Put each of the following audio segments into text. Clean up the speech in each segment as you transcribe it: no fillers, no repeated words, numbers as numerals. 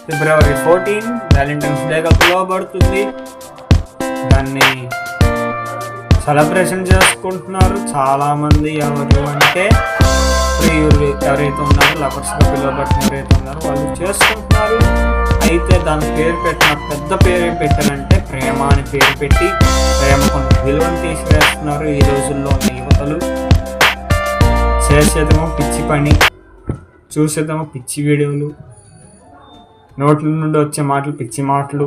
ఫిబ్రవరి 14 Valentine's డేగా పిలువబడుతుంది. దాన్ని సెలబ్రేషన్ చేసుకుంటున్నారు చాలామంది. ఎవరు అంటే ప్రియులు ఎవరైతే ఉన్నారో, లవర్స్గా పిలువబడుతున్న ఎవరైతే ఉన్నారో వాళ్ళు చేసుకుంటున్నారు. అయితే దాని పేరు పెట్టిన పెద్ద పేరు ఏం పెట్టారంటే ప్రేమ అని పేరు పెట్టి ప్రేమకు విలువను తీసివేస్తున్నారు. ఈ రోజుల్లో ఉన్న యువతలు చేసేదేమో పిచ్చి పని, చూసేదేమో పిచ్చి వీడియోలు, నోట్ల నుండి వచ్చే మాటలు పిచ్చి మాటలు,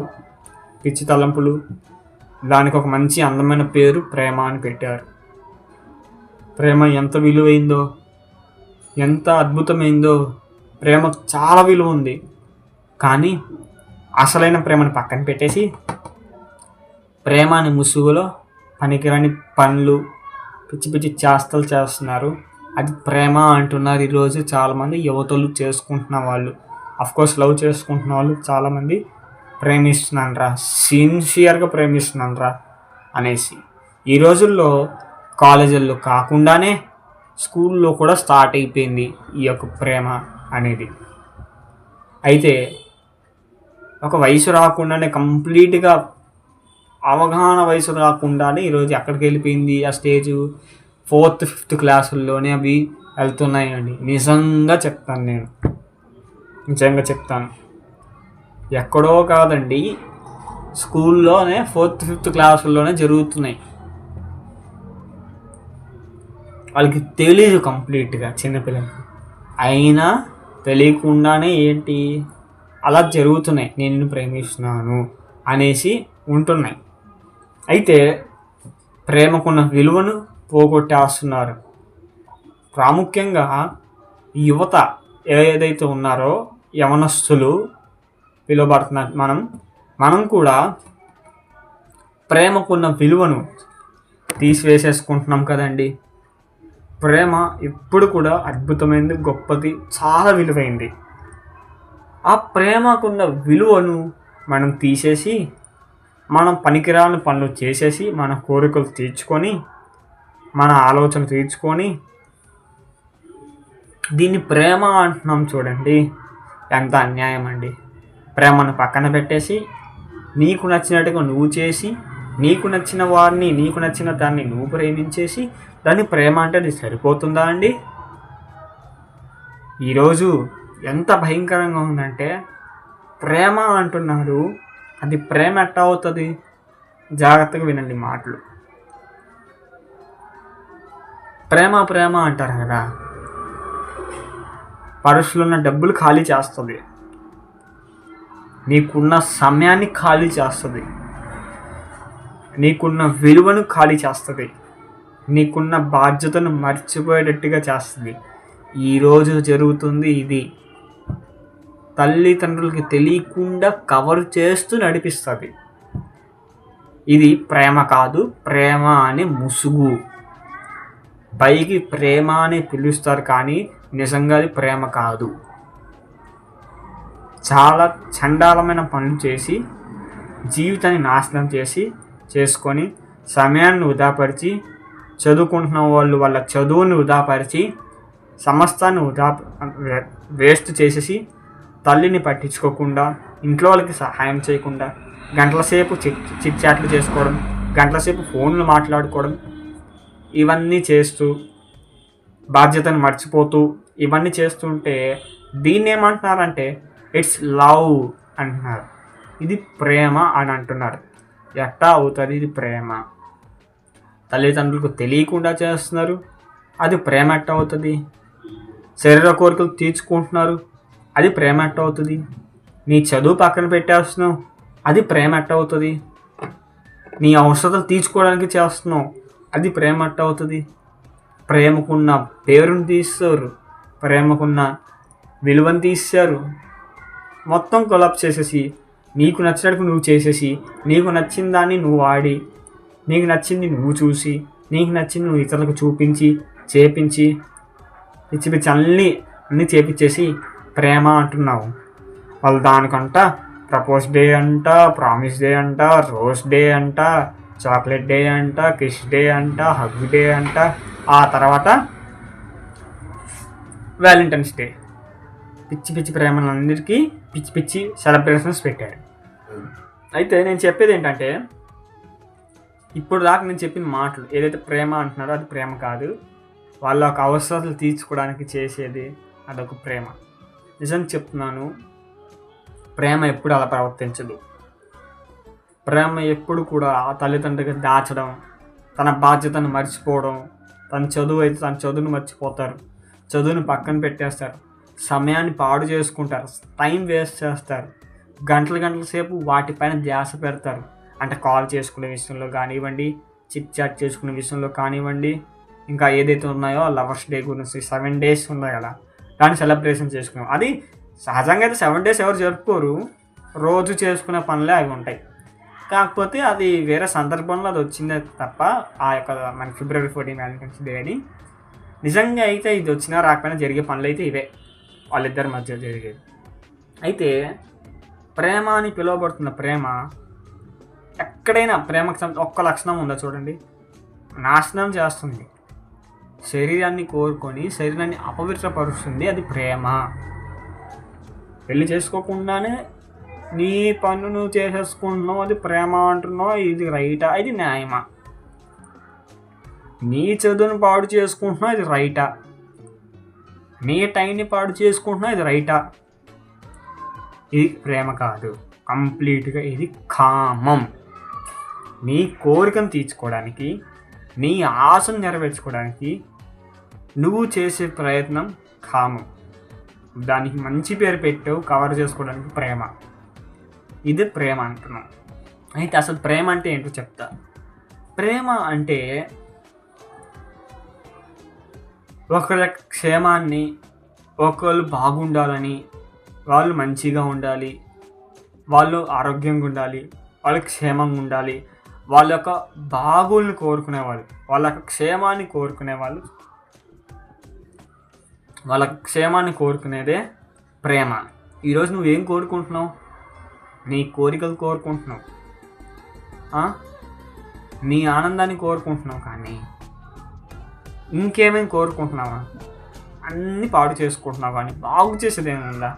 పిచ్చి తలంపులు. దానికి ఒక మంచి అందమైన పేరు ప్రేమ అని పెట్టారు. ప్రేమ ఎంత విలువైందో, ఎంత అద్భుతమైందో. ప్రేమకు చాలా విలువ ఉంది. కానీ అసలైన ప్రేమను పక్కన పెట్టేసి ప్రేమ అనే ముసుగులో పనికిరాని పనులు, పిచ్చి పిచ్చి చేష్టలు చేస్తున్నారు. అది ప్రేమ అంటున్నారు ఈరోజు చాలామంది యువతలు చేసుకుంటున్న వాళ్ళు. అఫ్కోర్స్ లవ్ చేసుకుంటున్న వాళ్ళు చాలామంది ప్రేమిస్తున్నానురా, సిన్సియర్గా ప్రేమిస్తున్నానురా అనేసి. ఈ రోజుల్లో కాలేజీల్లో కాకుండానే స్కూల్లో కూడా స్టార్ట్ అయిపోయింది ఈ యొక్క ప్రేమ అనేది. అయితే ఒక వయసు రాకుండానే, కంప్లీట్గా అవగాహన వయసు రాకుండానే ఈరోజు ఎక్కడికి వెళ్ళిపోయింది ఆ స్టేజు. 4th 5th క్లాసుల్లోనే అవి వెళ్తున్నాయండి. నిజంగా చెప్తాను, ఎక్కడో కాదండి, స్కూల్లోనే 4th 5th క్లాసుల్లోనే జరుగుతున్నాయి. వాళ్ళకి తెలీదు కంప్లీట్గా, చిన్నపిల్లలకి అయినా తెలియకుండానే ఏంటి అలా జరుగుతున్నాయి. నేను నిన్ను ప్రేమిస్తున్నాను అనేసి ఉంటున్నాయి. అయితే ప్రేమకున్న విలువను పోగొట్టేస్తున్నారు. ప్రాముఖ్యంగా యువత ఏదైతే ఉన్నారో, యవనస్తులు పిలువబడుతున్నారు. మనం కూడా ప్రేమకున్న విలువను తీసివేసేసుకుంటున్నాం కదండి. ప్రేమ ఎప్పుడు కూడా అద్భుతమైనది, గొప్పది, చాలా విలువైంది. ఆ ప్రేమకున్న విలువను మనం తీసేసి, మనం పనికిరాని పనులు చేసేసి, మన కోరికలు తీర్చుకొని, మన ఆలోచన తీర్చుకొని దీన్ని ప్రేమ అంటున్నాం చూడండి. ఎంత అన్యాయం అండి. ప్రేమను పక్కన పెట్టేసి నీకు నచ్చినట్టుగా నువ్వు చేసి, నీకు నచ్చిన వాడిని, నీకు నచ్చిన దాన్ని నువ్వు ప్రేమించేసి దాన్ని ప్రేమ అంటే అది సరిపోతుందా అండి? ఈరోజు ఎంత భయంకరంగా ఉందంటే, ప్రేమ అంటున్నారు, అది ప్రేమ ఎట్టా అవుతుంది? జాగ్రత్తగా వినండి మాటలు. ప్రేమ అంటారు కదా, పర్సులో ఉన్న డబ్బులు ఖాళీ చేస్తుంది, నీకున్న సమయాన్ని ఖాళీ చేస్తుంది, నీకున్న విలువను ఖాళీ చేస్తుంది, నీకున్న బాధ్యతను మర్చిపోయేటట్టుగా చేస్తుంది. ఈరోజు జరుగుతుంది ఇది. తల్లిదండ్రులకి తెలియకుండా కవర్ చేస్తూ నడిపిస్తుంది. ఇది ప్రేమ కాదు, ప్రేమ అనే ముసుగు. పైకి ప్రేమ అని పిలుస్తారు కానీ నిజంగా అది ప్రేమ కాదు. చాలా చండాలమైన పనులు చేసి, జీవితాన్ని నాశనం చేసుకొని, సమయాన్ని వృధాపరిచి, చదువుకుంటున్న వాళ్ళు వాళ్ళ చదువుని వృధాపరిచి, సమస్తాన్ని వేస్ట్ చేసేసి, తల్లిని పట్టించుకోకుండా, ఇంట్లో వాళ్ళకి సహాయం చేయకుండా, గంటల సేపు చిట్ చాట్లు చేసుకోవడం, గంటల సేపు ఫోన్లు మాట్లాడుకోవడం, ఇవన్నీ చేస్తూ బాధ్యతను మర్చిపోతూ ఇవన్నీ చేస్తుంటే దీన్ని ఏమంటున్నారంటే ఇట్స్ లవ్ అంటున్నారు. ఇది ప్రేమ అని అంటున్నారు. ఎట్టా అవుతుంది ఇది ప్రేమ? తల్లిదండ్రులకు తెలియకుండా చేస్తున్నారు, అది ప్రేమ ఎట్టా అవుతుంది? శరీర కోరికలు తీర్చుకుంటున్నారు, అది ప్రేమ ఎట్టా అవుతుంది? నీ చదువు పక్కన పెట్టేస్తున్నావు, అది ప్రేమ ఎట్టా అవుతుంది? నీ అవసరాలు తీర్చుకోవడానికి చేస్తున్నావు, అది ప్రేమ ఎట్టా అవుతుంది? ప్రేమకున్న పేరుని తీస్తారు, ప్రేమకున్న విలువను తీశారు, మొత్తం కొలాప్స్ చేసేసి, నీకు నచ్చినట్టు నువ్వు చేసేసి, నీకు నచ్చిన దాన్ని నువ్వు వాడి, నీకు నచ్చింది నువ్వు చూసి, నీకు నచ్చింది నువ్వు ఇతరులకు చూపించి, చేపించి, పిచ్చి అన్నీ చేపించేసి ప్రేమ అంటున్నావు. వాళ్ళు దానికంట ప్రపోజ్ డే అంట, ప్రామిస్ డే అంట, రోజ్ డే అంట, చాక్లెట్ డే అంట, కిస్ డే అంట, హగ్ డే అంట, ఆ తర్వాత వ్యాలంటైన్స్ డే. పిచ్చి పిచ్చి ప్రేమలందరికీ పిచ్చి పిచ్చి సెలబ్రేషన్స్ పెట్టాడు. అయితే నేను చెప్పేది ఏంటంటే, ఇప్పుడు దాకా నేను చెప్పిన మాటలు ఏదైతే ప్రేమ అంటున్నారో అది ప్రేమ కాదు. వాళ్ళ ఒక అవసరాలు తీర్చుకోవడానికి చేసేది అదొక ప్రేమ. నిజం చెప్తున్నాను, ప్రేమ ఎప్పుడు అలా ప్రవర్తించదు. ప్రేమ ఎప్పుడు కూడా ఆ తల్లిదండ్రులకి దాచడం, తన బాధ్యతను మర్చిపోవడం, తన చదువు అయితే తన చదువును మర్చిపోతారు, చదువును పక్కన పెట్టేస్తారు, సమయాన్ని పాడు చేసుకుంటారు, టైం వేస్ట్ చేస్తారు, గంటల సేపు వాటిపైన ధ్యాస పెడతారు. అంటే కాల్ చేసుకునే విషయంలో కానివ్వండి, చిట్ చాట్ చేసుకునే విషయంలో కానివ్వండి, ఇంకా ఏదైతే ఉన్నాయో లవర్స్ డే గురించి 7 days ఉన్నాయి కదా, దాన్ని సెలబ్రేషన్ చేసుకున్నాం. అది సహజంగా అయితే 7 days ఎవరు జరుపుకోరు, రోజు చేసుకునే పనులే అవి ఉంటాయి. కాకపోతే అది వేరే సందర్భంలో అది వచ్చిందే తప్ప ఆ యొక్క మన February 14 వ్యాలంటైన్స్ డే అని నిజంగా అయితే ఇది వచ్చినా రాకపోయినా జరిగే పనులు అయితే ఇవే వాళ్ళిద్దరి మధ్య జరిగేది. అయితే ప్రేమ అని పిలువబడుతున్న ప్రేమ ఎక్కడైనా ప్రేమకు ఒక్క లక్షణం ఉందో చూడండి, నాశనం చేస్తుంది. శరీరాన్ని కోరుకొని శరీరాన్ని అపవిత్రపరుస్తుంది, అది ప్రేమ. పెళ్లి చేసుకోకుండానే నీ పన్ను నువ్వు చేసేసుకుంటున్నావు, అది ప్రేమ అంటున్నావు, ఇది రైటా, ఇది న్యాయమా? నీ చదువుని పాడు చేసుకుంటున్నావు, ఇది రైటా? నీ టైంని పాడు చేసుకుంటున్నావు, ఇది రైటా? ఇది ప్రేమ కాదు, కంప్లీట్గా ఇది కామం. నీ కోరికను తీర్చుకోవడానికి, నీ ఆశను నెరవేర్చుకోవడానికి నువ్వు చేసే ప్రయత్నం కామం. దానికి మంచి పేరు పెట్టావు, కవర్ చేసుకోవడానికి ప్రేమ. ఇది ప్రేమ అంటున్నాం. అయితే అసలు ప్రేమ అంటే ఏంటో చెప్తా. ప్రేమ అంటే ఒకరి క్షేమాన్ని, ఒకళ్ళు బాగుండాలని, వాళ్ళు మంచిగా ఉండాలి, వాళ్ళు ఆరోగ్యంగా ఉండాలి, వాళ్ళకి క్షేమంగా ఉండాలి, వాళ్ళ యొక్క బాగుల్ని కోరుకునేవాళ్ళు, వాళ్ళ యొక్క క్షేమాన్ని కోరుకునేవాళ్ళు, వాళ్ళ క్షేమాన్ని కోరుకునేదే ప్రేమ. ఈరోజు నువ్వేం కోరుకుంటున్నావు? నీ కోరికలు కోరుకుంటున్నావు, నీ ఆనందాన్ని కోరుకుంటున్నావు, కానీ ఇంకేమేమి కోరుకుంటున్నావా? అన్నీ పాడు చేసుకుంటున్నావు, కానీ బాగు చేసేది ఏముందా?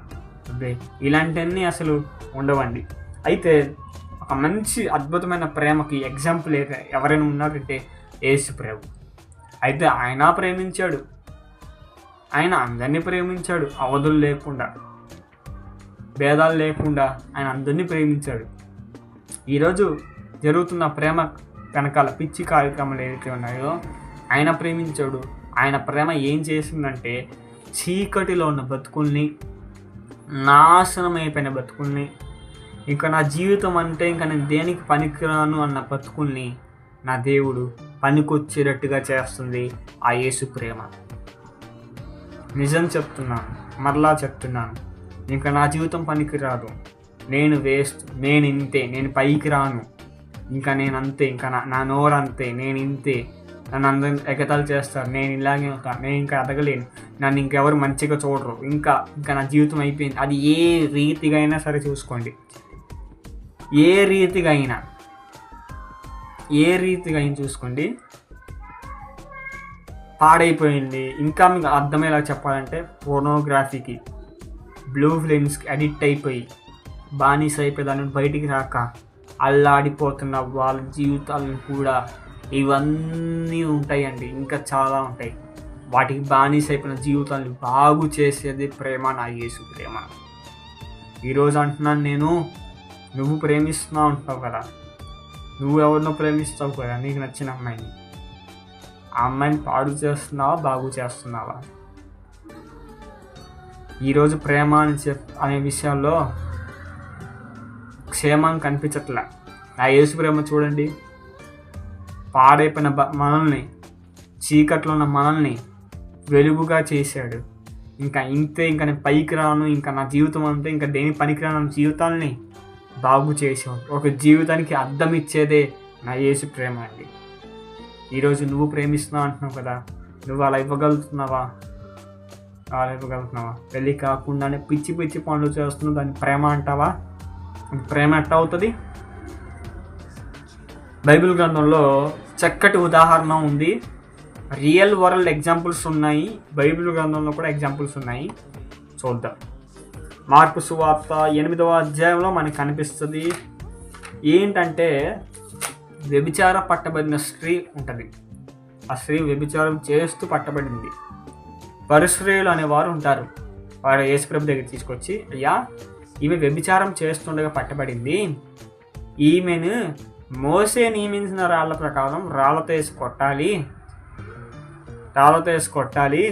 అదే ఇలాంటివన్నీ అసలు ఉండవండి. అయితే ఒక మంచి అద్భుతమైన ప్రేమకి ఎగ్జాంపుల్ ఎవరైనా ఉన్నారంటే యేసు ప్రభు. అయితే ఆయన ప్రేమించాడు, ఆయన అందరినీ ప్రేమించాడు, అవధులు లేకుండా, భేదాలు లేకుండా ఆయన అందరినీ ప్రేమించాడు. ఈరోజు జరుగుతున్న ప్రేమ వెనకాల పిచ్చి కార్యక్రమాలు ఏవైతే ఉన్నాయో ఆయన ప్రేమించాడు. ఆయన ప్రేమ ఏం చేసిందంటే చీకటిలో ఉన్న బతుకుల్ని, నాశనం అయిపోయిన బతుకుల్ని, ఇంకా నా జీవితం అంటే ఇంకా నేను దేనికి పనికిరాను అన్న బతుకుల్ని నా దేవుడు పనికొచ్చేటట్టుగా చేస్తుంది ఆ యేసు ప్రేమ. నిజం చెప్తున్నాను, మరలా చెప్తున్నాను, ఇంకా నా జీవితం పనికిరాదు, నేను వేస్ట్, నేను ఇంతే, నేను పైకి రాను, ఇంకా నేను అంతే, ఇంకా నా నోరు అంతే, నేను ఇంతే, నన్ను అందరూ ఎగతాలు చేస్తారు, నేను ఇలాగే ఉంటాను, నేను ఇంకా ఎదగలేను, నన్ను ఇంకెవరు మంచిగా చూడరు, ఇంకా నా జీవితం అయిపోయింది. అది ఏ రీతిగా అయినా సరే చూసుకోండి, ఏ రీతిగా అయినా చూసుకోండి, పాడైపోయింది. ఇంకా మీకు అర్థమయ్యేలా చెప్పాలంటే పోర్నోగ్రఫీకి, బ్లూ ఫిలిమ్స్కి అడిక్ట్ అయిపోయి బానిస అయిపోయి దాని బయటికి రాక అల్లాడిపోతున్న వాళ్ళ జీవితాలను కూడా ఇవన్నీ ఉంటాయండి, ఇంకా చాలా ఉంటాయి. వాటికి బానిస అయిపోయిన జీవితాలను బాగు చేసేది ప్రేమ, నా యేసు ప్రేమ. ఈరోజు అంటున్నాను నేను, నువ్వు ప్రేమిస్తున్నావు అంటావు కదా, నువ్వు ఎవరినో ప్రేమిస్తావు కదా, నీకు నచ్చిన అమ్మాయిని, ఆ అమ్మాయిని పాడు చేస్తున్నావా, బాగు చేస్తున్నావా? ఈరోజు ప్రేమ అనే విషయాల్లో క్షేమం కనిపించట్లే. ఆ యేసు ప్రేమ చూడండి, పాడైపోయిన మనల్ని, చీకట్లో ఉన్న మనల్ని వెలుగుగా చేశాడు. ఇంకా ఇంతే, ఇంకా నేను పైకి రాను, ఇంకా నా జీవితం అంతే, ఇంకా దేని పనికిరాను జీవితాలని బాగు చేసేవాడు. ఒక జీవితానికి అర్థం ఇచ్చేదే నా యేసు ప్రేమ అండి. ఈరోజు నువ్వు ప్రేమిస్తున్నావు అంటున్నావు కదా, నువ్వు అలా ఇవ్వగలుగుతున్నావా? పెళ్ళి కాకుండానే పిచ్చి పిచ్చి పనులు చేస్తున్నావు, దాన్ని ప్రేమ అంటావా? ప్రేమ ఎట్లా అవుతుంది? బైబిల్ గ్రంథంలో చక్కటి ఉదాహరణ ఉంది, రియల్ వరల్డ్ ఎగ్జాంపుల్స్ ఉన్నాయి, బైబిల్ గ్రంథంలో కూడా ఎగ్జాంపుల్స్ ఉన్నాయి, చూద్దాం. మార్కు సువార్త 8వ అధ్యాయంలో మనకు కనిపిస్తుంది. ఏంటంటే వ్యభిచార పట్టబడిన స్త్రీ ఉంటుంది. ఆ స్త్రీ వ్యభిచారం చేస్తూ పట్టబడింది. పరిసయ్యులు అనేవారు ఉంటారు. వారు యేసుప్రభు దగ్గర తీసుకొచ్చి, అయ్యా ఈమె వ్యభిచారం చేస్తుండగా పట్టబడింది, ఈమెను మోసే నియమించిన రాళ్ల ప్రకారం రాళ్లతో వేసి కొట్టాలి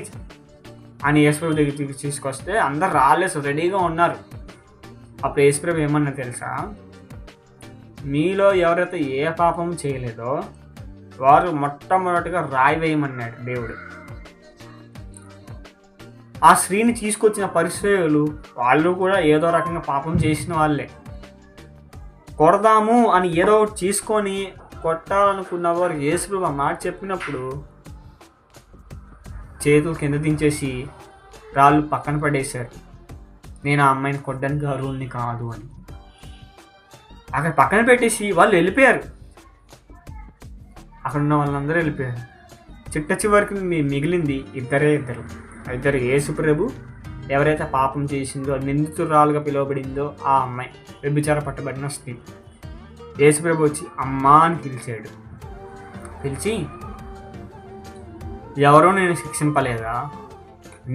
అని యేసుప్రభు దగ్గర తీసుకొస్తే అందరు రాళ్ళేసి రెడీగా ఉన్నారు. అప్పుడు యేసుప్రభు ఏమన్నా తెలుసా? మీలో ఎవరైతే ఏ పాపం చేయలేదో వారు మొట్టమొదటిగా రాయి వేయమన్నాడు దేవుడు. ఆ స్త్రీని తీసుకొచ్చిన పరిసయ్యులు వాళ్ళు కూడా ఏదో రకంగా పాపం చేసిన వాళ్ళే. కొడదాము అని ఏదో ఒకటి తీసుకొని కొట్టాలనుకున్న వారు యేసుప్రభు ఆ మాట చెప్పినప్పుడు చేతులు కింద దించేసి రాళ్ళు పక్కన పడేశారు. నేను ఆ అమ్మాయిని కొట్టడానికి అర్హుల్ని కాదు అని అక్కడ పక్కన పెట్టేసి వాళ్ళు వెళ్ళిపోయారు. అక్కడ ఉన్న వాళ్ళందరూ వెళ్ళిపోయారు. చివరికి మిగిలింది ఇద్దరు యేసుప్రభు ఎవరైతే పాపం చేసిందో, నిందితురాలుగా పిలువబడిందో ఆ అమ్మాయి, వ్యభిచార పట్టబడిన స్త్రీ. యేసుప్రభు వచ్చి అమ్మా అని పిలిచి ఎవరో నేను శిక్షింపలేదా,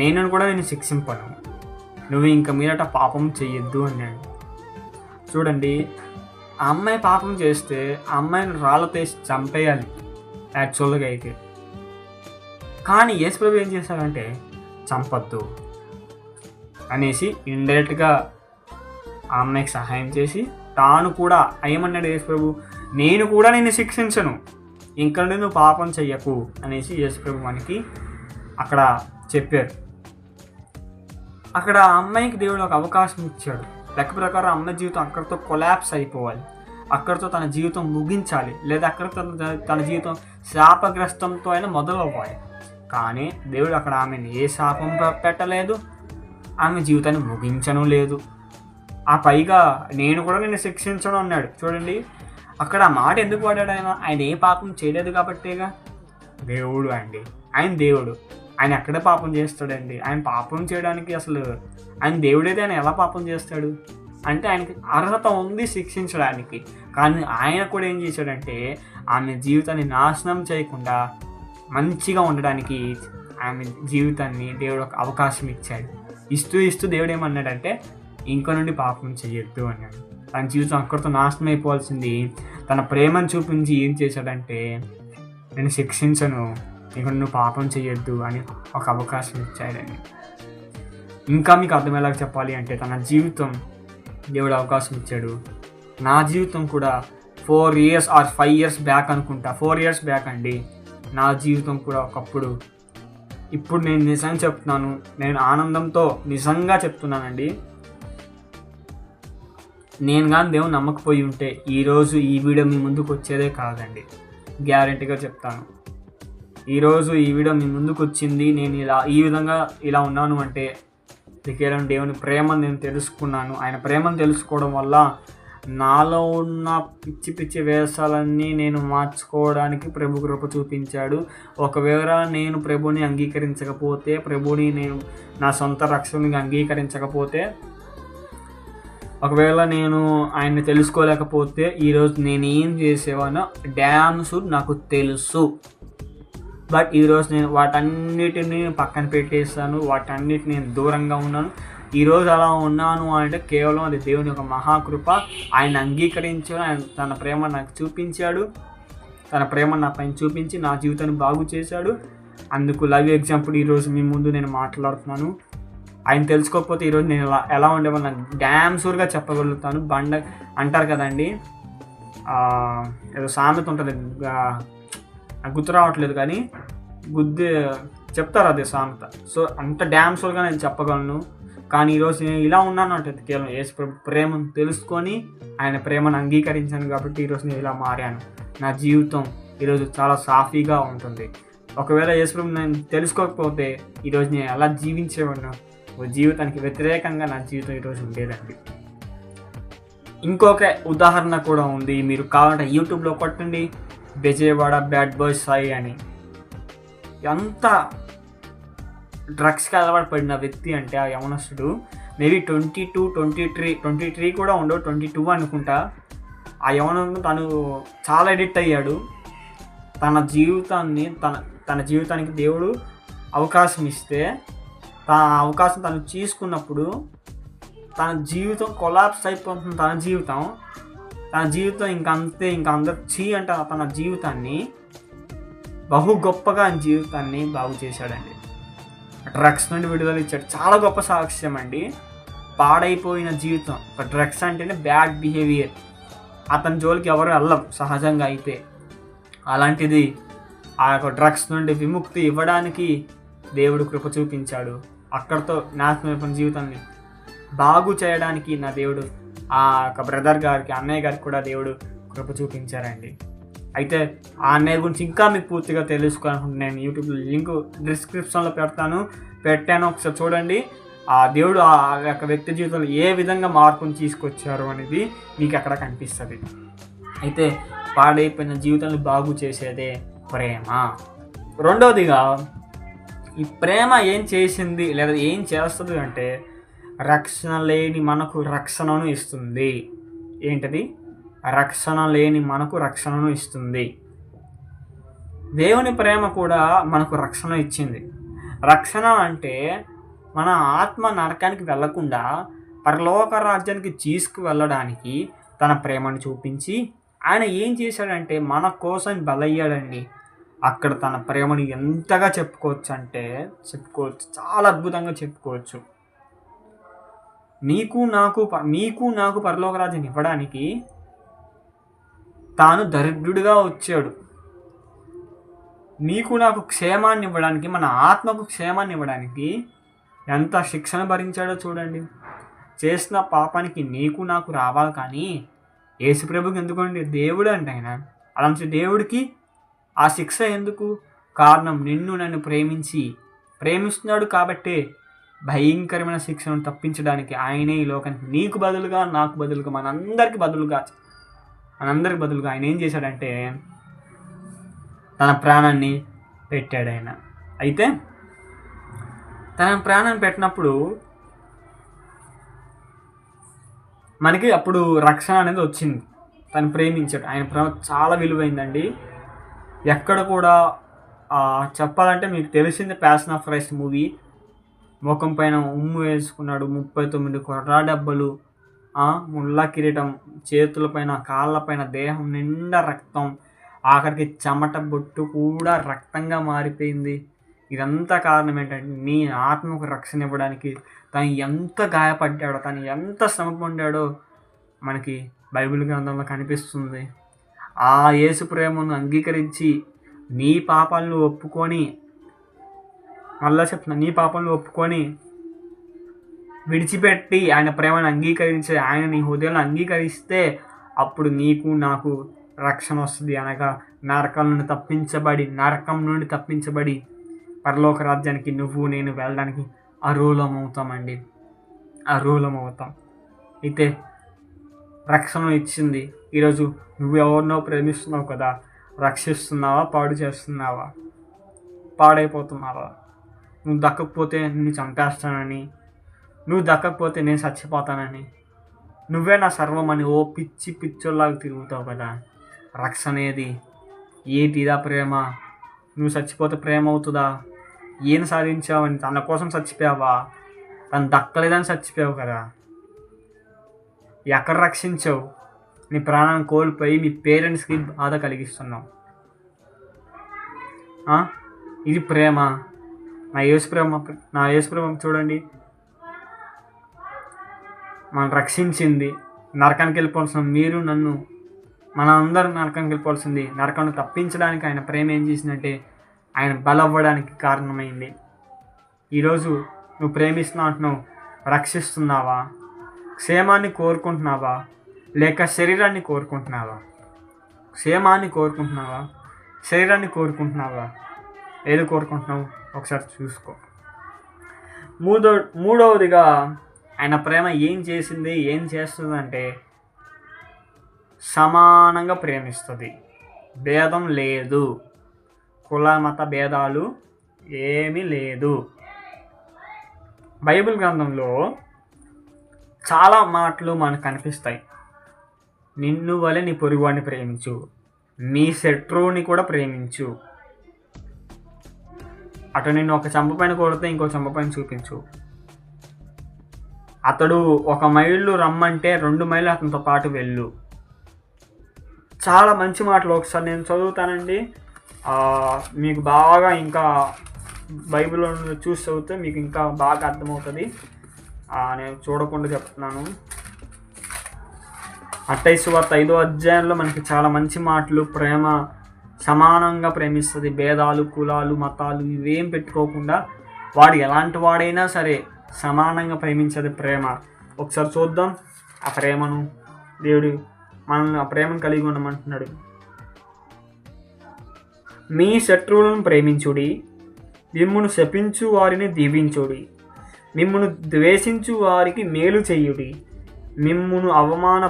నేను కూడా నేను శిక్షింపను, నువ్వు ఇంక మీదట పాపం చెయ్యొద్దు అన్నాడు. చూడండి, ఆ అమ్మాయి పాపం చేస్తే ఆ అమ్మాయిని రాళ్ళతో చంపేయాలి యాక్చువల్గా అయితే. కానీ యేసుప్రభు ఏం చేశాడంటే చంపొద్దు అనేసి ఇండైరెక్ట్గా ఆ అమ్మాయికి సహాయం చేసి తాను కూడా ఏమన్నాడు యేసుప్రభు, నేను కూడా నిన్ను శిక్షించను, ఇంకా నువ్వు పాపం చెయ్యకు అనేసి యేసుప్రభు మనకి అక్కడ చెప్పారు. అక్కడ ఆ అమ్మాయికి దేవుడు ఒక అవకాశం ఇచ్చాడు. లెక్క ప్రకారం అమ్మాయి జీవితం అక్కడితో కొలాప్స్ అయిపోవాలి, అక్కడితో తన జీవితం ముగించాలి, లేదా అక్కడితో తన జీవితం శాపగ్రస్తంతో అయినా మొదలవ్వాలి. కానీ దేవుడు అక్కడ ఆమెను ఏ శాపం పెట్టలేదు, ఆమె జీవితాన్ని ముగించను లేదు. ఆ పైగా నేను కూడా నిన్ను శిక్షించను అన్నాడు. చూడండి, అక్కడ ఆ మాట ఎందుకు వాడాడు? ఆయన ఏ పాపం చేయలేదు కాబట్టేగా. దేవుడు అండి, ఆయన దేవుడు, ఆయన ఎక్కడ పాపం చేస్తాడండి? ఆయన పాపం చేయడానికి అసలు ఆయన దేవుడైతే ఆయన ఎలా పాపం చేస్తాడు? అంటే ఆయనకి అర్హత ఉంది శిక్షించడానికి. కానీ ఆయన కూడా ఏం చేశాడంటే ఆమె జీవితాన్ని నాశనం చేయకుండా మంచిగా ఉండడానికి ఆమె జీవితాన్ని దేవుడు ఒక అవకాశం ఇచ్చాడు. ఇస్తూ దేవుడు ఏమన్నాడంటే ఇంక నుండి పాపం చెయ్యొద్దు అన్నాడు. తన జీవితం అక్కడితో నాశనం అయిపోవాల్సింది తన ప్రేమను చూపించి ఏం చేశాడంటే నేను శిక్షించను, ఇక నువ్వు పాపం చెయ్యొద్దు అని ఒక అవకాశం ఇచ్చాడని. ఇంకా మీకు అర్థమయ్యేలాగా చెప్పాలి అంటే తన జీవితం దేవుడు అవకాశం ఇచ్చాడు. నా జీవితం కూడా 4 years or 5 years బ్యాక్ అనుకుంటా, 4 years బ్యాక్ అండి నా జీవితం కూడా ఒకప్పుడు. ఇప్పుడు నేను నిజంగా చెప్తున్నాను, నేను ఆనందంతో నిజంగా చెప్తున్నానండి, నేను కానీ దేవుని నమ్మకపోయి ఉంటే ఈరోజు ఈ వీడియో మీ ముందుకు వచ్చేదే కాదండి, గ్యారెంటీగా చెప్తాను. ఈరోజు ఈ వీడియో మీ ముందుకు వచ్చింది, నేను ఈ విధంగా ఇలా ఉన్నాను అంటే కేవలం దేవుని ప్రేమను నేను తెలుసుకున్నాను. ఆయన ప్రేమను తెలుసుకోవడం వల్ల నాలో ఉన్న పిచ్చి వేషాలన్నీ నేను మార్చుకోవడానికి ప్రభు కృప చూపించాడు. ఒకవేళ నేను ప్రభుని అంగీకరించకపోతే, ప్రభుని నేను నా సొంత రక్షణగా అంగీకరించకపోతే, ఒకవేళ నేను ఆయన్ని తెలుసుకోలేకపోతే ఈరోజు నేను ఏం చేసేవానో డ్యామ్ షూర్ నాకు తెలుసు. బట్ ఈరోజు నేను వాటన్నిటిని పక్కన పెట్టేస్తాను, వాటన్నిటిని నేను దూరంగా ఉన్నాను. ఈరోజు అలా ఉన్నాను అంటే కేవలం అది దేవుని యొక్క మహాకృప. ఆయన అంగీకరించాడు, ఆయన తన ప్రేమ నాకు చూపించాడు, తన ప్రేమ నా పైన చూపించి నా జీవితాన్ని బాగు చేశాడు. అందుకు లైవ్ ఎగ్జాంపుల్ ఈరోజు మీ ముందు నేను మాట్లాడుతున్నాను. ఆయన తెలుసుకోకపోతే ఈరోజు నేను ఎలా ఉండేవాళ్ళు నాకు డ్యామ్ షూర్గా చెప్పగలుగుతాను. బండ అంటారు కదండి, ఏదో సామెత ఉంటుంది, గుర్తు రావట్లేదు కానీ చెప్తారు అదే సామెత. సో అంత డ్యామ్ షూర్గా నేను చెప్పగలను. కానీ ఈరోజు నేను ఇలా ఉన్నాను అంటే కేవలం యేసు ప్రేమను తెలుసుకొని ఆయన ప్రేమను అంగీకరించాను కాబట్టి ఈరోజు నేను ఇలా మారాను. నా జీవితం ఈరోజు చాలా సాఫీగా ఉంటుంది. ఒకవేళ యేసు నేను తెలుసుకోకపోతే ఈరోజు నేను ఎలా జీవించేవాడినో, జీవితానికి వ్యతిరేకంగా నా జీవితం ఈరోజు ఉండేదండి. ఇంకొక ఉదాహరణ కూడా ఉంది, మీరు కావాలంటే యూట్యూబ్లో కొట్టండి, బెజవాడ బ్యాడ్ బాయ్ సాయి అని. ఎంత డ్రగ్స్కి అలవాటు పడిన వ్యక్తి అంటే ఆ యవనస్తుడు మేబీ 23 కూడా ఉండవు, 22 అనుకుంటా. ఆ యవనంలో తను చాలా ఎడిక్ట్ అయ్యాడు. తన జీవితానికి దేవుడు అవకాశం ఇస్తే తన అవకాశం తను తీసుకున్నప్పుడు తన జీవితం కొలాప్స్ అయిపోతుంది. తన జీవితం ఇంకంతే, అందరు అంట తన జీవితాన్ని బహు గొప్పగా జీవితాన్ని బాగు చేశాడండి. డ్రగ్స్ నుండి విడుదల ఇచ్చాడు. చాలా గొప్ప సాక్ష్యం అండి. పాడైపోయిన జీవితం, డ్రగ్స్ అంటేనే బ్యాడ్ బిహేవియర్, అతని జోలికి ఎవరు వెళ్ళం సహజంగా అయితే. అలాంటిది ఆ యొక్క డ్రగ్స్ నుండి విముక్తి ఇవ్వడానికి దేవుడు కృప చూపించాడు. అక్కడితో నాశనం అయిపోయిన జీవితాన్ని బాగు చేయడానికి నా దేవుడు ఆ యొక్క బ్రదర్ గారికి, అన్నయ్య గారికి కూడా దేవుడు కృప చూపించారండి. అయితే ఆ అన్నయ్య గురించి ఇంకా మీకు పూర్తిగా తెలుసుకోవాలనుకుంటే నేను యూట్యూబ్లో లింక్ డిస్క్రిప్షన్లో పెట్టాను, ఒకసారి చూడండి. ఆ దేవుడు ఆ యొక్క వ్యక్తి జీవితంలో ఏ విధంగా మార్పును తీసుకొచ్చారు అనేది మీకు అక్కడ కనిపిస్తుంది. అయితే పాడైపోయిన జీవితాన్ని బాగు చేసేదే ప్రేమ. రెండవదిగా ఈ ప్రేమ ఏం చేసింది లేదా ఏం చేస్తుంది అంటే రక్షణ లేని మనకు రక్షణను ఇస్తుంది. ఏంటది? రక్షణ లేని మనకు రక్షణను ఇస్తుంది. దేవుని ప్రేమ కూడా మనకు రక్షణ ఇచ్చింది. రక్షణ అంటే మన ఆత్మ నరకానికి వెళ్లకుండా పరలోక రాజ్యానికి తీసుకువెళ్ళడానికి తన ప్రేమను చూపించి ఆయన ఏం చేశాడంటే మన కోసం బలయ్యాడండి. అక్కడ తన ప్రేమను ఎంతగా చెప్పుకోవచ్చు, చాలా అద్భుతంగా చెప్పుకోవచ్చు. మీకు నాకు పరలోక రాజ్యాన్ని ఇవ్వడానికి తాను దరిద్రుడిగా వచ్చాడు. నీకు నాకు క్షేమాన్ని ఇవ్వడానికి, మన ఆత్మకు క్షేమాన్ని ఇవ్వడానికి ఎంత శిక్షణ భరించాడో చూడండి. చేసిన పాపానికి నీకు నాకు రావాలి, కానీ యేసుప్రభుకి ఎందుకండి? దేవుడు అంటే ఆయన. అలాంటి దేవుడికి ఆ శిక్ష ఎందుకు? కారణం నన్ను ప్రేమిస్తున్నాడు కాబట్టే భయంకరమైన శిక్షను తప్పించడానికి ఆయనే ఈ లోకానికి నీకు బదులుగా, నాకు బదులుగా, మనందరికి బదులుగా ఆయన ఏం చేశాడంటే తన ప్రాణాన్ని పెట్టాడు ఆయన. అయితే తన ప్రాణాన్ని పెట్టినప్పుడు మనకి అప్పుడు రక్షణ అనేది వచ్చింది. తను ప్రేమించాడు. ఆయన ప్రేమ చాలా విలువైందండి. ఎక్కడ కూడా చెప్పాలంటే మీకు తెలిసింది ప్యాషన్ ఆఫ్ క్రైస్ట్ మూవీ. ముఖం పైన ఉమ్ము వేసుకున్నాడు, 39 కొర్రా దెబ్బలు, ముళ్ళ కిరీటం, చేతులపైన కాళ్ళపైన దేహం నిండా రక్తం, ఆఖరికి చెమట బొట్టు కూడా రక్తంగా మారిపోయింది. ఇదంతా కారణం ఏంటంటే నీ ఆత్మకు రక్షణ ఇవ్వడానికి తను ఎంత గాయపడ్డాడో, తను ఎంత శ్రమ పొందాడో మనకి బైబిల్ గ్రంథంలో కనిపిస్తుంది. ఆ యేసు ప్రేమను అంగీకరించి నీ పాపాలను ఒప్పుకొని, నీ పాపాలను ఒప్పుకొని విడిచిపెట్టి ఆయన ప్రేమను అంగీకరించి ఆయన నీ హృదయంలో అంగీకరిస్తే అప్పుడు నీకు నాకు రక్షణ వస్తుంది. అనగా నరకం నుండి తప్పించబడి పరలోక రాజ్యానికి నువ్వు నేను వెళ్ళడానికి అర్హులం అవుతాం. అయితే రక్షణ ఇచ్చింది. ఈరోజు నువ్వు ఎవరినో ప్రేమిస్తున్నావు కదా, రక్షిస్తున్నావా, పాడు చేస్తున్నావా, పాడైపోతున్నావా? నువ్వు దక్కకపోతే నిన్ను చంపేస్తానని, నువ్వు దక్కకపోతే నేను చచ్చిపోతానని, నువ్వే నా సర్వం అని ఓ పిచ్చోళ్ళలాగా తిరుగుతావు కదా. రక్షణ ఏదిదా ప్రేమ? నువ్వు చచ్చిపోతే ప్రేమ అవుతుందా? ఏం సాధించావని తన కోసం చచ్చిపోయావా? తను దక్కలేదని చచ్చిపోయావు కదా. ఎక్కడ రక్షించావు? నీ ప్రాణాన్ని కోల్పోయి మీ పేరెంట్స్కి బాధ కలిగిస్తున్నావు. ఇది ప్రేమ? నా యేసు ప్రేమ చూడండి, మనం రక్షించింది. నరకానికి వెళ్ళిపోవాల్సిన మీరు మనందరం నరకానికి వెళ్ళిపోవాల్సింది. నరకాన్ని తప్పించడానికి ఆయన ప్రేమ ఏం చేసిందంటే ఆయన బలవ్వడానికి కారణమైంది. ఈరోజు నువ్వు ప్రేమిస్తున్నావు అంటున్నావు, రక్షిస్తున్నావా? క్షేమాన్ని కోరుకుంటున్నావా లేక శరీరాన్ని కోరుకుంటున్నావా? క్షేమాన్ని కోరుకుంటున్నావా, శరీరాన్ని కోరుకుంటున్నావా? ఏది కోరుకుంటున్నావు ఒకసారి చూసుకో. మూడవదిగా ఆయన ప్రేమ ఏం చేస్తుందంటే సమానంగా ప్రేమిస్తుంది. భేదం లేదు, కుల మత భేదాలు ఏమీ లేదు. బైబిల్ గ్రంథంలో చాలా మాటలు మనకు కనిపిస్తాయి. నిన్ను వలె నీ పొరుగువాడిని ప్రేమించు, నీ శత్రువుని కూడా ప్రేమించు. అటు నిన్ను ఒక చెంప పైన కొడితే ఇంకో చెంప పైన చూపించు. అతడు 1 మైళ్ళు రమ్మంటే 2 మైళ్ళు అతనితో పాటు వెళ్ళు. చాలా మంచి మాటలు. ఒకసారి నేను చదువుతానండి, మీకు బాగా ఇంకా బైబిల్లో చూసి చదివితే మీకు ఇంకా బాగా అర్థమవుతుంది. నేను చూడకుండా చెప్తున్నాను. మత్తయి సువార్త 5వ అధ్యాయంలో మనకి చాలా మంచి మాటలు. ప్రేమ సమానంగా ప్రేమిస్తుంది, భేదాలు, కులాలు, మతాలు ఇవేం పెట్టుకోకుండా వాడు ఎలాంటి వాడైనా సరే సమానంగా ప్రేమించేది ప్రేమ. ఒకసారి చూద్దాం ఆ ప్రేమను. దేవుడు మనల్ని ఆ ప్రేమను కలిగి ఉండమంటున్నాడు. మీ శత్రువులను ప్రేమించుడి, మిమ్మును శపించు వారిని దీవించుడి, మిమ్మును ద్వేషించు వారికి మేలు చెయ్యుడి, మిమ్మును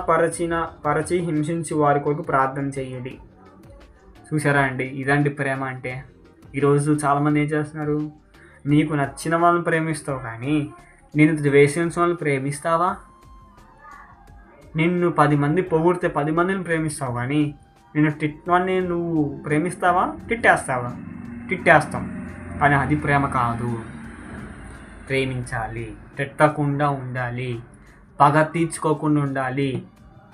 పరచి హింసించు వారి కొరకు ప్రార్థన చెయ్యుడి. చూసారా అండి, ఇదండి ప్రేమ అంటే. ఈరోజు చాలామంది ఏం చేస్తున్నారు, నీకు నచ్చిన వాళ్ళని ప్రేమిస్తావు కానీ నిన్ను ద్వేషించిన వాళ్ళని ప్రేమిస్తావా? నిన్ను 10 మంది పొగిడితే 10 మందిని ప్రేమిస్తావు కానీ నిన్ను తిట్టవాన్ని నువ్వు ప్రేమిస్తావా? తిట్టేస్తాం. కానీ అది ప్రేమ కాదు. ప్రేమించాలి, తిట్టకుండా ఉండాలి, పగ తీర్చుకోకుండా ఉండాలి.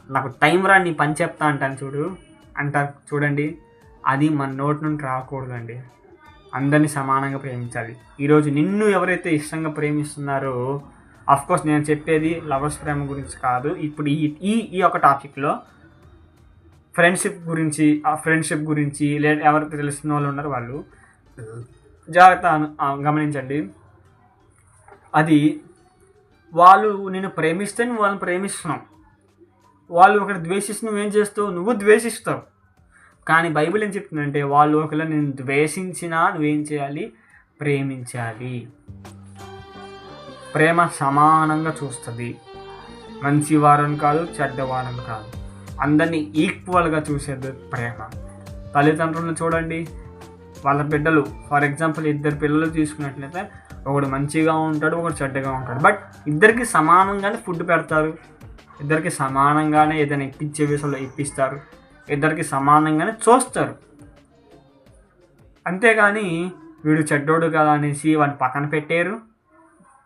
నాకు టైం రా నీ పని చెప్తా అంటారు చూడండి, అది మన నోటి నుండి రాకూడదండి. అందరినీ సమానంగా ప్రేమించాలి. ఈరోజు నిన్ను ఎవరైతే ఇష్టంగా ప్రేమిస్తున్నారో, అఫ్కోర్స్ నేను చెప్పేది లవర్స్ ప్రేమ గురించి కాదు. ఇప్పుడు ఈ ఒక టాపిక్లో ఫ్రెండ్షిప్ గురించి లేదా ఎవరికి తెలిసిన వాళ్ళు ఉన్నారో వాళ్ళు జాగ్రత్త గమనించండి. అది వాళ్ళు నిన్ను ప్రేమిస్తే నువ్వు వాళ్ళని ప్రేమిస్తున్నావు, వాళ్ళు ఒకటి ద్వేషిస్తే నువ్వేం చేస్తావు? నువ్వు ద్వేషిస్తావు. కానీ బైబిల్ ఏం చెప్తుందంటే, వాళ్ళు ఒకవేళ నేను ద్వేషించినా నువ్వేం చేయాలి? ప్రేమించాలి. ప్రేమ సమానంగా చూస్తుంది. మంచివారని కాదు, చెడ్డవారని కాదు, అందరినీ ఈక్వల్గా చూసేది ప్రేమ. తల్లిదండ్రులను చూడండి, వాళ్ళ బిడ్డలు, ఫర్ ఎగ్జాంపుల్ 2 పిల్లలు తీసుకున్నట్లయితే ఒకడు మంచిగా ఉంటాడు, ఒకడు చెడ్డగా ఉంటాడు. బట్ ఇద్దరికి సమానంగానే ఫుడ్ పెడతారు, ఇద్దరికి సమానంగానే ఏదైనా ఇప్పించే విషయంలో ఇప్పిస్తారు, ఇద్దరికి సమానంగానే చూస్తారు. అంతేగాని వీడు చెడ్డోడు కదా అనేసి వాడిని పక్కన పెట్టారు,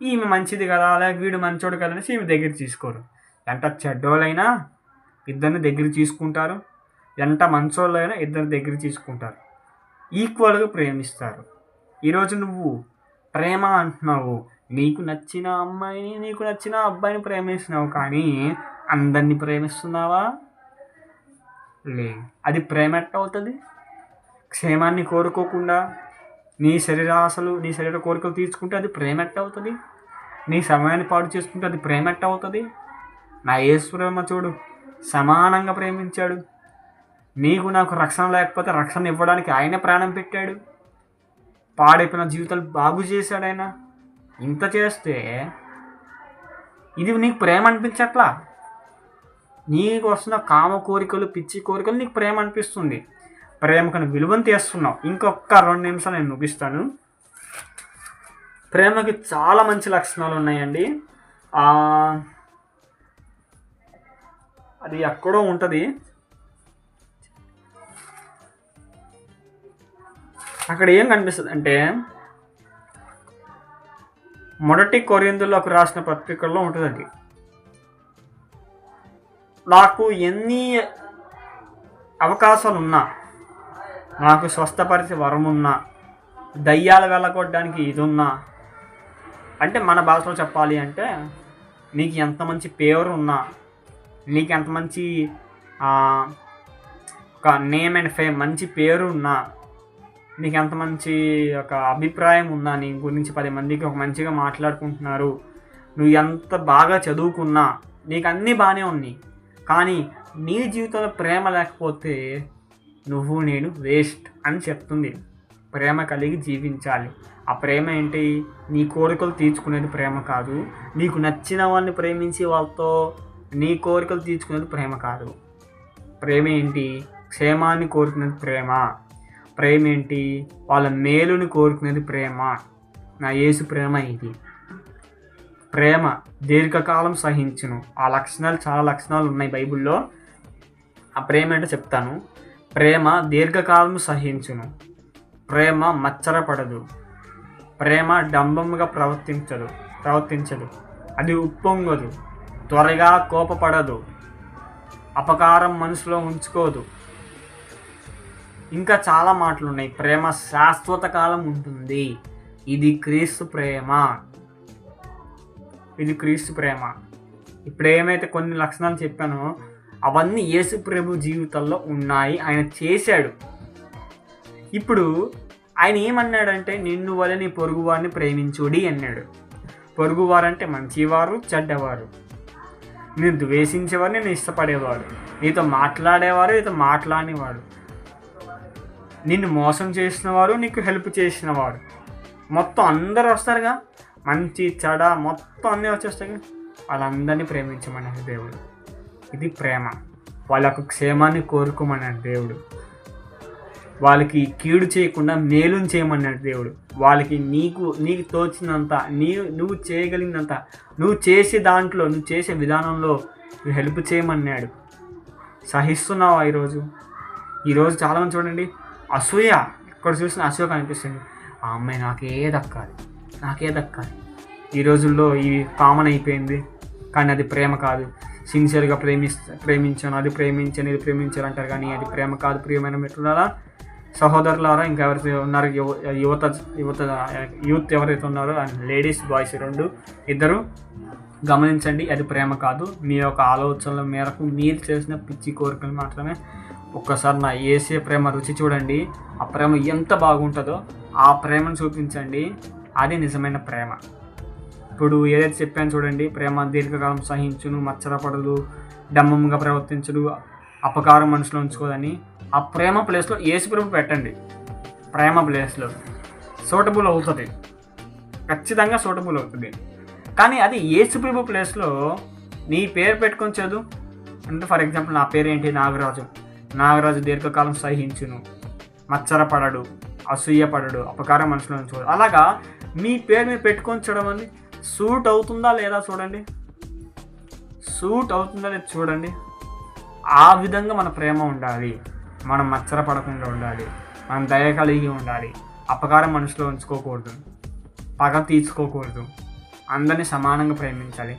ఈమె మంచిది కదా అలాగే వీడు మంచోడు కదా అనేసి ఈమె దగ్గర తీసుకోరు. ఎంత చెడ్డోళ్ళైనా ఇద్దరిని దగ్గర తీసుకుంటారు, ఎంత మంచోళ్ళైనా ఇద్దరి దగ్గర తీసుకుంటారు, ఈక్వల్గా ప్రేమిస్తారు. ఈరోజు నువ్వు ప్రేమ అంటున్నావు, నీకు నచ్చిన అమ్మాయిని నీకు నచ్చిన అబ్బాయిని ప్రేమిస్తున్నావు కానీ అందరినీ ప్రేమిస్తున్నావా? లే, అది ప్రేమ ఎట్ట అవుతుంది? క్షేమాన్ని కోరుకోకుండా నీ శరీర కోరికలు తీర్చుకుంటే అది ప్రేమ ఎట్ట అవుతుంది? నీ సమయాన్ని పాడు చేసుకుంటే అది ప్రేమ ఎట్ట అవుతుంది? నా యేసు ప్రేమ చూడు, సమానంగా ప్రేమించాడు. నీకు నాకు రక్షణ లేకపోతే రక్షణ ఇవ్వడానికి ఆయనే ప్రాణం పెట్టాడు, పాడైపోయిన జీవితాలు బాగు చేశాడు ఆయన. ఇంత చేస్తే ఇది నీకు ప్రేమ అనిపించట్లా? నీకు వస్తున్న కామ కోరికలు, పిచ్చి కోరికలు నీకు ప్రేమ అనిపిస్తుంది. ప్రేమకు విలువను తీస్తున్నావు. ఇంకొక 2 నిమిషాలు నేను ముగిస్తాను. ప్రేమకి చాలా మంచి లక్షణాలు ఉన్నాయండి. అది ఎక్కడో ఉంటుంది, అక్కడ ఏం కనిపిస్తుంది అంటే, మొదటి కొరింథీయులకు రాసిన పత్రికల్లో ఉంటుంది. అది నాకు ఎన్ని అవకాశాలు ఉన్నా, నాకు స్వస్థపరిచే వరం ఉన్నా, దయ్యాలు వెళ్ళగొట్టడానికి ఇది ఉన్నా, అంటే మన భాషలో చెప్పాలి అంటే, నీకు ఎంత మంచి పేరు ఉన్నా, నీకు ఎంత మంచి ఒక నేమ్ అండ్ ఫేమ్, మంచి పేరు ఉన్నా, నీకు ఎంత మంచి ఒక అభిప్రాయం ఉన్నా, నీ గురించి 10 మందికి ఒక మంచిగా మాట్లాడుకుంటున్నారు, నువ్వు ఎంత బాగా చదువుకున్నా, నీకు అన్నీ బాగానే ఉన్నాయి, కానీ నీ జీవితంలో ప్రేమ లేకపోతే నువ్వు నేను వేస్ట్ అని చెప్తుంది. ప్రేమ కలిగి జీవించాలి. ఆ ప్రేమ ఏంటి? నీ కోరికలు తీర్చుకునేది ప్రేమ కాదు. నీకు నచ్చిన వాళ్ళని ప్రేమించి వాళ్ళతో నీ కోరికలు తీర్చుకునేది ప్రేమ కాదు. ప్రేమ ఏంటి? క్షేమాన్ని కోరుకునేది ప్రేమ. ప్రేమ ఏంటి? వాళ్ళ మేలుని కోరుకునేది ప్రేమ. నా యేసు ప్రేమ ఇది. ప్రేమ దీర్ఘకాలం సహించును. ఆ లక్షణాలు, చాలా లక్షణాలు ఉన్నాయి బైబిల్లో. ఆ ప్రేమ ఏంటో చెప్తాను. ప్రేమ దీర్ఘకాలం సహించును, ప్రేమ మచ్చరపడదు, ప్రేమ డంబముగా ప్రవర్తించదు, అది ఉప్పొంగదు, త్వరగా కోపపడదు, అపకారం మనసులో ఉంచుకోదు. ఇంకా చాలా మాటలు ఉన్నాయి. ప్రేమ శాశ్వత కాలం ఉంటుంది. ఇది క్రీస్తు ప్రేమ. ఇప్పుడు ఏమైతే కొన్ని లక్షణాలు చెప్పానో అవన్నీ యేసు ప్రభు జీవితంలో ఉన్నాయి. ఆయన చేశాడు. ఇప్పుడు ఆయన ఏమన్నాడంటే, నిన్ను వలె నీ పొరుగువారిని ప్రేమించుడి అన్నాడు. పొరుగువారంటే మంచివారు, చెడ్డవారు, నేను ద్వేషించేవారు, నేను ఇష్టపడేవారు, నీతో మాట్లాడేవారు, నీతో మాట్లాడేవారు, నిన్ను మోసం చేసిన వారు, నీకు హెల్ప్ చేసిన వారు, మొత్తం అందరూ వస్తారుగా, మంచి చెడ మొత్తం అన్నీ వచ్చేస్తాయి. వాళ్ళందరినీ ప్రేమించమన్నాడు దేవుడు. ఇది ప్రేమ. వాళ్ళ యొక్క క్షేమాన్ని కోరుకోమన్నాడు దేవుడు. వాళ్ళకి కీడు చేయకుండా మేలుని చేయమన్నాడు దేవుడు. వాళ్ళకి నీకు తోచినంత, నువ్వు చేయగలిగినంత, నువ్వు చేసే దాంట్లో, నువ్వు చేసే విధానంలో నువ్వు హెల్ప్ చేయమన్నాడు. సహిస్తున్నావా ఈరోజు చాలామంది చూడండి, అసూయ, ఇక్కడ చూసిన అసూయ కనిపిస్తుంది. ఆ అమ్మాయి నాకే దక్కాలి. ఈ రోజుల్లో ఇది కామన్ అయిపోయింది. కానీ అది ప్రేమ కాదు. సిన్సియర్గా ప్రేమించాను, ఇది ప్రేమించాను అంటారు, కానీ అది ప్రేమ కాదు. ప్రియమైన మిత్రులారా, సహోదరులారా, ఇంకా ఎవరైతే ఉన్నారు, యూత్ ఎవరైతే ఉన్నారో, లేడీస్ బాయ్స్ ఇద్దరు గమనించండి. అది ప్రేమ కాదు. మీ యొక్క ఆలోచనల మేరకు మీరు చేసిన పిచ్చి కోరికలు మాత్రమే. ఒక్కసారి నా యేసే ప్రేమ రుచి చూడండి. ఆ ప్రేమ ఎంత బాగుంటుందో ఆ ప్రేమను చూపించండి. అది నిజమైన ప్రేమ. ఇప్పుడు ఏదైతే చెప్పాను చూడండి, ప్రేమ దీర్ఘకాలం సహించును, మచ్చరపడదు, డంబంగా ప్రవర్తించడు, అపకారం మనసులో ఉంచుకోదని. ఆ ప్రేమ ప్లేస్లో యేసు ప్రభు పెట్టండి. ప్రేమ ప్లేస్లో సూటబుల్ అవుతుంది, ఖచ్చితంగా సూటబుల్ అవుతుంది. కానీ అది యేసు ప్రభు ప్లేస్లో నీ పేరు పెట్టుకొని చదువు అంటే, ఫర్ ఎగ్జాంపుల్ నా పేరు ఏంటి, నాగరాజు దీర్ఘకాలం సహించును, మచ్చరపడడు, అసూయపడడు, అపకారం మనసులో ఉంచుకోడు. అలాగా మీ పేరు మీరు పెట్టుకొని చూడమండి. సూట్ అవుతుందా లేదా చూడండి. ఆ విధంగా మన ప్రేమ ఉండాలి. మనం మచ్చరపడకుండా ఉండాలి, మనం దయ కలిగి ఉండాలి, అపకారం మనసులో ఉంచుకోకూడదు, పగ తీర్చుకోకూడదు, అందరినీ సమానంగా ప్రేమించాలి.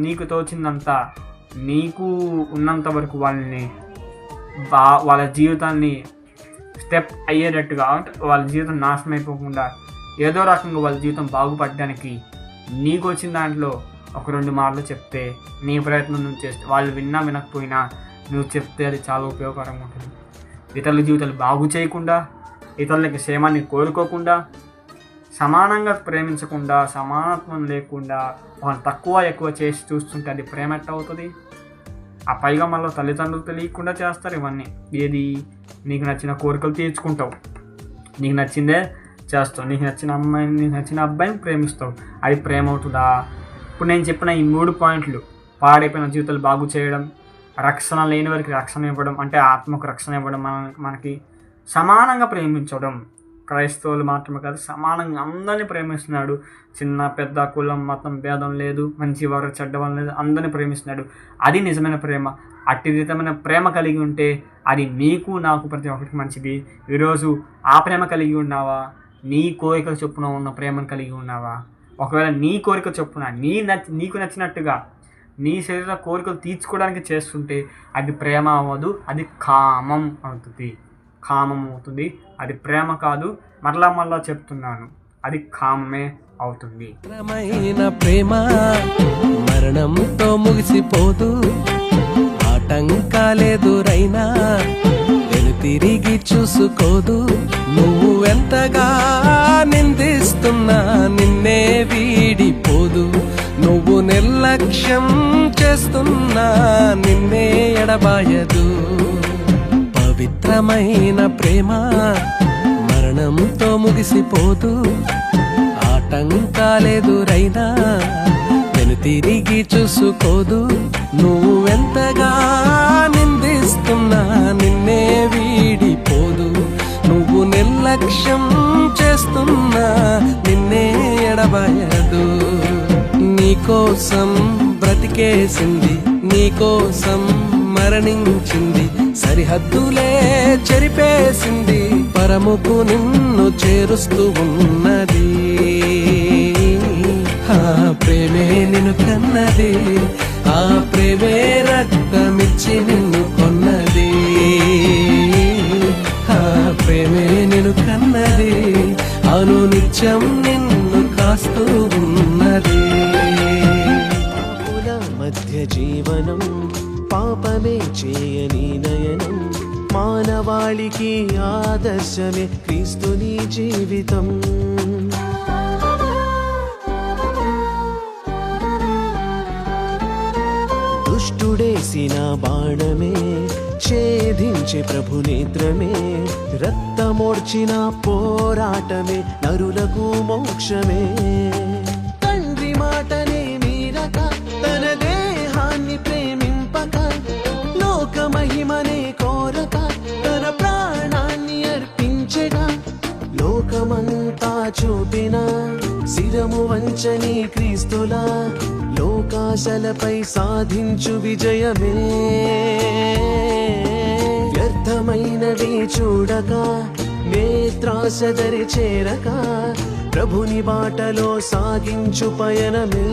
నీకు తోచిందంతా, నీకు ఉన్నంత వరకు వాళ్ళ జీవితాన్ని స్టెప్ అయ్యేటట్టుగా, వాళ్ళ జీవితం నాశనం అయిపోకుండా ఏదో రకంగా వాళ్ళ జీవితం బాగుపడడానికి నీకు వచ్చిన దాంట్లో 1-2 మాటలు చెప్తే, నీ ప్రయత్నం నువ్వు చేస్తే, వాళ్ళు వినకపోయినా నువ్వు చెప్తే అది చాలా ఉపయోగకరంగా ఉంటుంది. ఇతరుల జీవితాలు బాగు చేయకుండా, ఇతరులకి క్షేమాన్ని కోరుకోకుండా, సమానంగా ప్రేమించకుండా, సమానత్వం లేకుండా వాళ్ళు తక్కువ ఎక్కువ చేసి చూస్తుంటే అది ప్రేమ ఎట్ట అవుతుంది? ఆ పైగా మళ్ళీ తల్లిదండ్రులు తెలియకుండా చేస్తారు ఇవన్నీ. ఏది, నీకు నచ్చిన కోరికలు తీర్చుకుంటావు, నీకు నచ్చిందే చేస్తావు, నీకు నచ్చిన అమ్మాయిని, నీకు నచ్చిన అబ్బాయిని ప్రేమిస్తావు. అది ప్రేమ అవుతుందా? ఇప్పుడు నేను చెప్పిన ఈ 3 పాయింట్లు, పాడైపోయిన జీవితాలు బాగు చేయడం, రక్షణ లేని వారికి రక్షణ ఇవ్వడం, అంటే ఆత్మకు రక్షణ ఇవ్వడం, మనకి సమానంగా ప్రేమించడం. క్రైస్తవులు మాత్రమే కాదు, సమానంగా అందరినీ ప్రేమిస్తున్నాడు. చిన్న పెద్ద కులం మతం భేదం లేదు, మంచివారు చెడ్డవారు లేదు, అందరినీ ప్రేమిస్తున్నాడు. అది నిజమైన ప్రేమ. అట్టి విధమైన ప్రేమ కలిగి ఉంటే అది నీకు నాకు ప్రతి ఒక్కరికి మంచిది. ఈరోజు ఆ ప్రేమ కలిగి ఉన్నావా? నీ కోరికల చొప్పున ఉన్న ప్రేమను కలిగి ఉన్నావా? ఒకవేళ నీ కోరిక చొప్పున నీకు నచ్చినట్టుగా నీ శరీర కోరికలు తీర్చుకోవడానికి చేస్తుంటే అది ప్రేమ అవ్వదు, అది కామం అవుతుంది. అది ప్రేమ కాదు. మరలా చెప్తున్నాను, అది కామమే అవుతుంది. ప్రేమ మరణంతో ముగిసిపోదు, ఆటంకాలెదురైనా తిరిగి చూసుకోదు. నువ్వు ఎంతగా నిందిస్తున్నా నిన్నే వీడిపోదు. నువ్వు నిర్లక్ష్యం చేస్తున్నా నిన్నే ఎడబాయదు. పవిత్రమైన ప్రేమ మరణంతో ముగిసిపోదు, ఆటంకాలెదురైనా తిరిగి చూసుకోదు. నువ్వు ఎంతగా నిందిస్తున్నా నిన్నే వీడిపోదు. నువ్వు నిర్లక్ష్యం చేస్తున్నా నిన్నే ఎడబాయదు. నీకోసం బ్రతికేసింది, నీకోసం మరణించింది, సరిహద్దులే చెరిపేసింది, పరముకు నిన్ను చేరుస్తూ ఉన్నది. ఆ ప్రేమే నిన్ను కన్నది, ఆ ప్రేమే రక్తమిచ్చి నిన్ను కొన్నది. ఆ ప్రేమే నిన్ను కన్నది, అనునిత్యం నిన్ను కాస్తూ ఉన్నది. పాపుల మధ్య జీవనం, పాపమే చేయని నయనం, మానవాళికి ఆదర్శమే క్రీస్తుని జీవితం. దుష్టుడేసిన బాణమే ఛేదించే ప్రభు నేత్రమే, రక్తమోడ్చిన పోరాటమే నరులకు మోక్షమే. తండ్రి మాటనే మీరక తన దేహాన్ని ప్రేమింపక, లోక మహిమనే కోరక తన ప్రాణాన్ని అర్పించగా, లోకమంతా చూపిన శిరము వంచని క్రీస్తులా, లోకాశలపై సాధించు విజయమే. వ్యర్థమైనవి చూడక, నేత్రాసదరి చేరక, ప్రభుని బాటలో సాగించు పయనమే.